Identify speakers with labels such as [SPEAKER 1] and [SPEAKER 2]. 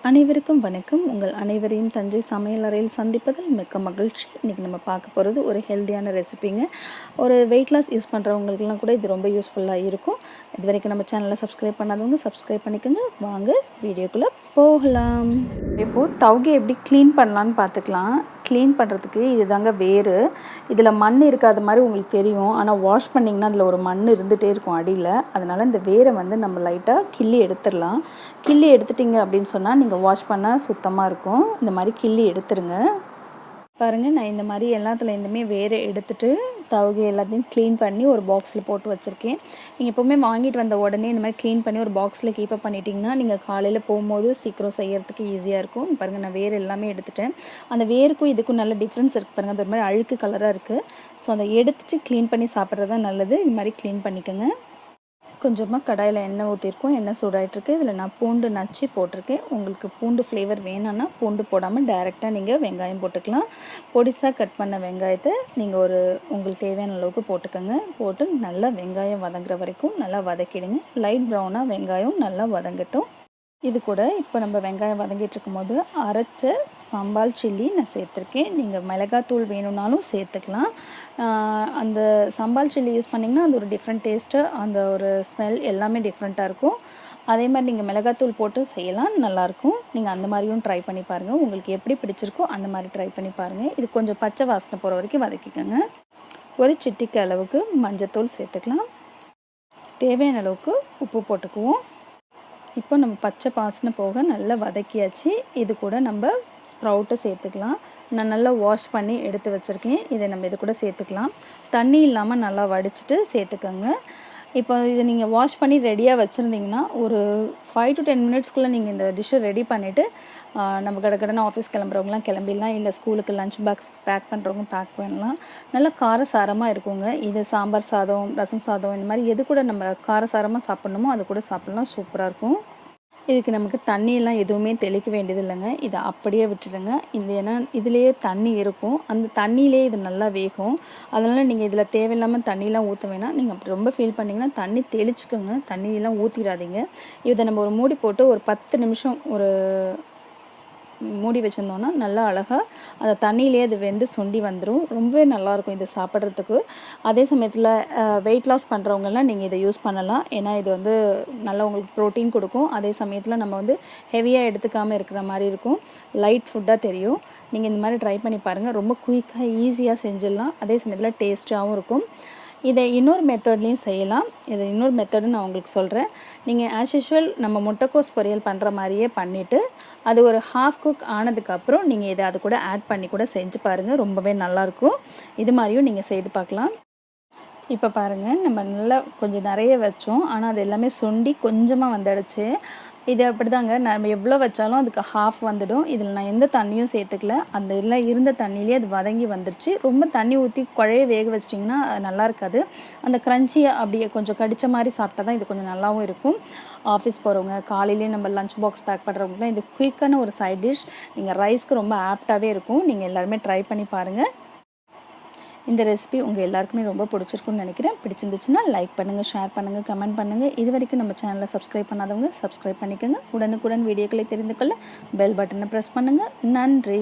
[SPEAKER 1] அனைவருக்கும் வணக்கம். உங்கள் அனைவரையும் தஞ்சை சமையலறையில் சந்திப்பதில் மிக்க மகிழ்ச்சி. இன்றைக்கி நம்ம பார்க்க போகிறது ஒரு ஹெல்த்தியான ரெசிபிங்க. ஒரு வெயிட் லாஸ் யூஸ் பண்ணுறவங்களுக்குலாம் கூட இது ரொம்ப யூஸ்ஃபுல்லாக இருக்கும். இது வரைக்கும் நம்ம சேனலை சப்ஸ்கிரைப் பண்ணாதவங்க சப்ஸ்கிரைப் பண்ணிக்கோங்க. வாங்க வீடியோக்குள்ளே போகலாம். இப்போது தவுகை எப்படி க்ளீன் பண்ணலான்னு பார்த்துக்கலாம். க்ளீன் பண்ணுறதுக்கு இது தாங்க வேறு. இதில் மண் இருக்காத மாதிரி உங்களுக்கு தெரியும். ஆனால் வாஷ் பண்ணிங்கன்னா அதில் ஒரு மண் இருந்துகிட்டே இருக்கும் அடியில். அதனால் இந்த வேரை வந்து நம்ம லைட்டாக கிள்ளி எடுத்துடலாம். கிள்ளி எடுத்துட்டிங்க அப்படின்னு சொன்னால் நீங்கள் வாஷ் பண்ணால் சுத்தமாக இருக்கும். இந்த மாதிரி கிள்ளி எடுத்துருங்க. பாருங்கள், நான் இந்த மாதிரி எல்லாத்துலேருந்துமே வேரை எடுத்துகிட்டு தவுகை எல்லாத்தையும் க்ளீன் பண்ணி ஒரு பாக்ஸில் போட்டு வச்சுருக்கேன். நீங்கள் எப்போவுமே வாங்கிட்டு வந்த உடனே இந்த மாதிரி க்ளீன் பண்ணி ஒரு பாக்ஸில் கீப்பப் பண்ணிட்டிங்கன்னா நீங்கள் காலையில் போகும்போது சீக்கிரம் செய்யறதுக்கு ஈஸியாக இருக்கும். பாருங்கள், நான் வேறு எல்லாமே எடுத்துட்டேன். அந்த வேருக்கும் இதுக்கும் நல்ல டிஃப்ரென்ஸ் இருக்குது பாருங்கள். அது ஒரு மாதிரி அழுக்கு கலராக இருக்குது. ஸோ அதை எடுத்துகிட்டு க்ளீன் பண்ணி சாப்பிட்றது தான் நல்லது. இது மாதிரி க்ளீன் பண்ணிக்கோங்க. கொஞ்சமாக கடாயில் எண்ணெய் ஊற்றிருக்கோம். எண்ணெய் சூடாகிட்டுருக்கு. இதில் நான் பூண்டு நச்சு போட்டிருக்கேன். உங்களுக்கு பூண்டு ஃப்ளேவர் வேணும்னா பூண்டு போடாமல் டைரெக்டாக நீங்கள் வெங்காயம் போட்டுக்கலாம். பொடிசாக கட் பண்ண வெங்காயத்தை நீங்கள் உங்களுக்கு தேவையான அளவுக்கு போட்டுக்கோங்க. போட்டு நல்லா வெங்காயம் வதங்குற வரைக்கும் நல்லா வதக்கிடுங்க. லைட் ப்ரௌனாக வெங்காயம் நல்லா வதங்கட்டும். இது கூட இப்போ நம்ம வெங்காயம் வதங்கிட்டு இருக்கும்போது அரைச்ச சம்பால் சில்லி நான் சேர்த்துருக்கேன். நீங்கள் மிளகாத்தூள் வேணும்னாலும் சேர்த்துக்கலாம். அந்த சம்பால் சில்லி யூஸ் பண்ணிங்கன்னா அது ஒரு டிஃப்ரெண்ட் டேஸ்ட்டு, அந்த ஒரு ஸ்மெல் எல்லாமே டிஃப்ரெண்ட்டாக இருக்கும். அதே மாதிரி நீங்கள் மிளகாத்தூள் போட்டு செய்யலாம், நல்லாயிருக்கும். நீங்கள் அந்த மாதிரியும் ட்ரை பண்ணி பாருங்கள். உங்களுக்கு எப்படி பிடிச்சிருக்கோ அந்த மாதிரி ட்ரை பண்ணி பாருங்கள். இது கொஞ்சம் பச்சை வாசனை போகிற வரைக்கும் வதக்கிக்கோங்க. ஒரு சிட்டிக்கு அளவுக்கு மஞ்சத்தூள் சேர்த்துக்கலாம். தேவையான அளவுக்கு உப்பு போட்டுக்குவோம். இப்போ நம்ம பச்சை வாசனை போக நல்லா வதக்கியாச்சு. இது கூட நம்ம ஸ்ப்ரவுட்டை சேர்த்துக்கலாம். நான் நல்லா வாஷ் பண்ணி எடுத்து வச்சுருக்கேன். இதை நம்ம இது கூட சேர்த்துக்கலாம். தண்ணி இல்லாமல் நல்லா வடிச்சிட்டு சேர்த்துக்கோங்க. இப்போ இதை நீங்கள் வாஷ் பண்ணி ரெடியாக வச்சுருந்தீங்கன்னா ஒரு 5 to 10 மினிட்ஸ்க்குள்ளே நீங்கள் இந்த டிஷ்ஷை ரெடி பண்ணிவிட்டு நம்ம கடை ஆஃபீஸ் கிளம்புறவங்களாம் கிளம்பிடலாம். இல்லை ஸ்கூலுக்கு லஞ்ச் பாக்ஸ் பேக் பண்ணுறவங்க பேக் பண்ணலாம். நல்லா காரசாரமாக இருக்குங்க. இது சாம்பார் சாதம், ரசம் சாதம், இந்த மாதிரி எது கூட நம்ம காரசாரமாக சாப்பிட்ணுமோ அது கூட சாப்பிட்லாம். சூப்பராக இருக்கும். இதுக்கு நமக்கு தண்ணியெல்லாம் எதுவுமே தெளிக்க வேண்டியது இல்லைங்க. இதை அப்படியே விட்டுடுங்க. இது ஏன்னா இதுலேயே தண்ணி இருக்கும். அந்த தண்ணியிலே இது நல்லா வேகும். அதனால் நீங்கள் இதில் தேவையில்லாமல் தண்ணியெலாம் ஊற்ற வேணாம். நீங்கள் அப்படி ரொம்ப ஃபீல் பண்ணிங்கன்னா தண்ணி தெளிச்சுக்கோங்க. தண்ணியெல்லாம் ஊற்றிடாதீங்க. இதை நம்ம ஒரு மூடி போட்டு ஒரு 10 நிமிஷம் மூடி வச்சுருந்தோன்னா நல்லா அழகாக அந்த தண்ணியிலே அது வெந்து சுண்டி வந்துடும். ரொம்பவே நல்லாயிருக்கும் இது சாப்பிட்றதுக்கு. அதே சமயத்தில் வெயிட் லாஸ் பண்ணுறவங்கலாம் நீங்கள் இதை யூஸ் பண்ணலாம். ஏன்னா இது வந்து நல்லா உங்களுக்கு ப்ரோட்டீன் கொடுக்கும். அதே சமயத்தில் நம்ம வந்து ஹெவியாக எடுத்துக்காமல் இருக்கிற மாதிரி இருக்கும். லைட் ஃபுட்டாக தெரியும். நீங்கள் இந்த மாதிரி ட்ரை பண்ணி பாருங்கள். ரொம்ப குயிக்காக ஈஸியாக செஞ்சிடலாம். அதே சமயத்தில் டேஸ்ட்டாகவும் இருக்கும். இதை இன்னொரு மெத்தட்லேயும் செய்யலாம். இதை இன்னொரு மெத்தடு நான் உங்களுக்கு சொல்கிறேன். நீங்கள் ஆஸ் யூஷுவல் நம்ம முட்டைக்கோஸ் பொரியல் பண்ணுற மாதிரியே பண்ணிவிட்டு அது ஒரு ஹாஃப் குக் ஆனதுக்கப்புறம் நீங்கள் இதை அது கூட ஆட் பண்ணி கூட செஞ்சு பாருங்கள். ரொம்பவே நல்லாயிருக்கும். இது மாதிரியும் நீங்கள் செய்து பார்க்கலாம். இப்போ பாருங்கள், நம்ம நல்லா கொஞ்சம் நிறைய வச்சோம். ஆனால் அது எல்லாமே சுண்டி கொஞ்சமாக வந்துடுச்சு. இது அப்படி தாங்க, நம்ம எவ்வளோ வச்சாலும் அதுக்கு ஹாஃப் வந்துடும். இதில் நான் எந்த தண்ணியும் சேர்த்துக்கல. அந்த எல்லாம் இருந்த தண்ணியிலே அது வதங்கி வந்துருச்சு. ரொம்ப தண்ணி ஊற்றி குழைய வேக வச்சிட்டிங்கன்னா நல்லா இருக்காது. அந்த க்ரன்ச்சியை அப்படியே கொஞ்சம் கடித்த மாதிரி சாப்பிட்டா தான் இது கொஞ்சம் நல்லாவும் இருக்கும். ஆஃபீஸ் போகிறவங்க, காலையிலேயே நம்ம லஞ்ச் பாக்ஸ் பேக் பண்ணுறவங்களாம் இது குயிக்கான ஒரு சைட் டிஷ். நீங்கள் ரைஸ்க்கு ரொம்ப ஆப்டாகவே இருக்கும். நீங்கள் எல்லாருமே ட்ரை பண்ணி பாருங்கள். இந்த ரெசிபி உங்கள் எல்லாருக்குமே ரொம்ப பிடிச்சிருக்குன்னு நினைக்கிறேன். பிடிச்சிருந்துச்சுன்னா லைக் பண்ணுங்கள், ஷேர் பண்ணுங்கள், கமெண்ட் பண்ணுங்கள். இது வரைக்கும் நம்ம சேனலை சப்ஸ்கிரைப் பண்ணாதவங்க சப்ஸ்கிரைப் பண்ணிக்கோங்க. உடனுக்குடன் வீடியோக்களை தெரிந்து கொள்ள பெல் பட்டனை ப்ரெஸ் பண்ணுங்கள். நன்றி.